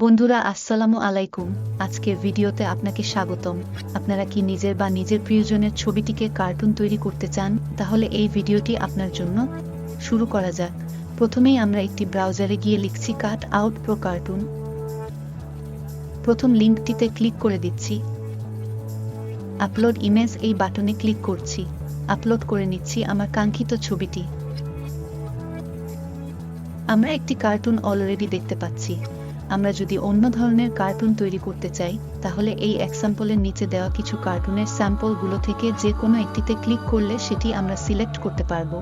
বন্ধুরা আসসালামু আলাইকুম। আজকের ভিডিওতে আপনাকে স্বাগতম। আপনারা কি নিজের বা নিজের প্রিয়জনের ছবিটিকে কার্টুন তৈরি করতে চান? তাহলে এই ভিডিওটি আপনার জন্য। শুরু করা যাক। প্রথমেই আমরা একটি ব্রাউজারে গিয়ে লিখছি কাট আউট প্রো কার্টুন। প্রথম লিঙ্কটিতে ক্লিক করে দিচ্ছি। আপলোড ইমেজ এই বাটনে ক্লিক করছি। আপলোড করে নিচ্ছি আমার কাঙ্ক্ষিত ছবিটি। আমরা একটি কার্টুন অলরেডি দেখতে পাচ্ছি। আমরা যদি অন্য ধরনের কার্টুন তৈরি করতে চাই, তাহলে এই এক্সাম্পলের নিচে দেওয়া কিছু কার্টুনের স্যাম্পলগুলো থেকে যে কোনো একটিতে ক্লিক করলে সেটি আমরা সিলেক্ট করতে পারব।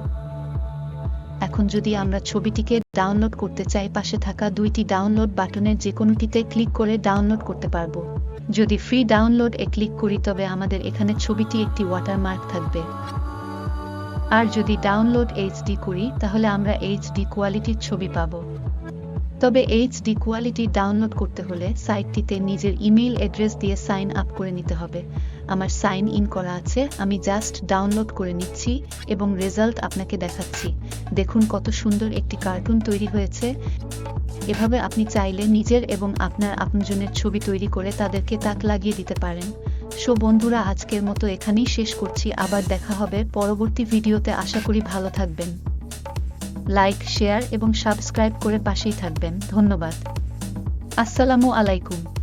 এখন যদি আমরা ছবিটিকে ডাউনলোড করতে চাই, পাশে থাকা দুইটি ডাউনলোড বাটনের যে কোনোটিতে ক্লিক করে ডাউনলোড করতে পারব। যদি ফ্রি ডাউনলোড এ ক্লিক করি তবে আমাদের এখানে ছবিটি একটি ওয়াটারমার্ক থাকবে। আর যদি ডাউনলোড এইচডি করি তাহলে আমরা এইচডি কোয়ালিটির ছবি পাব। তবে এইচডি কোয়ালিটি ডাউনলোড করতে হলে সাইটটিতে নিজের ইমেইল অ্যাড্রেস দিয়ে সাইন আপ করে নিতে হবে। আমার সাইন ইন করা আছে, আমি জাস্ট ডাউনলোড করে নিচ্ছি এবং রেজাল্ট আপনাকে দেখাচ্ছি। দেখুন কত সুন্দর একটি কার্টুন তৈরি হয়েছে। এভাবে আপনি চাইলে নিজের এবং আপনার আপনজনের ছবি তৈরি করে তাদেরকে তাক লাগিয়ে দিতে পারেন। সো বন্ধুরা, আজকের মতো এখানেই শেষ করছি। আবার দেখা হবে পরবর্তী ভিডিওতে। আশা করি ভালো থাকবেন। লাইক, শেয়ার এবং সাবস্ক্রাইব করে পাশেই থাকবেন। ধন্যবাদ। আসসালামু আলাইকুম।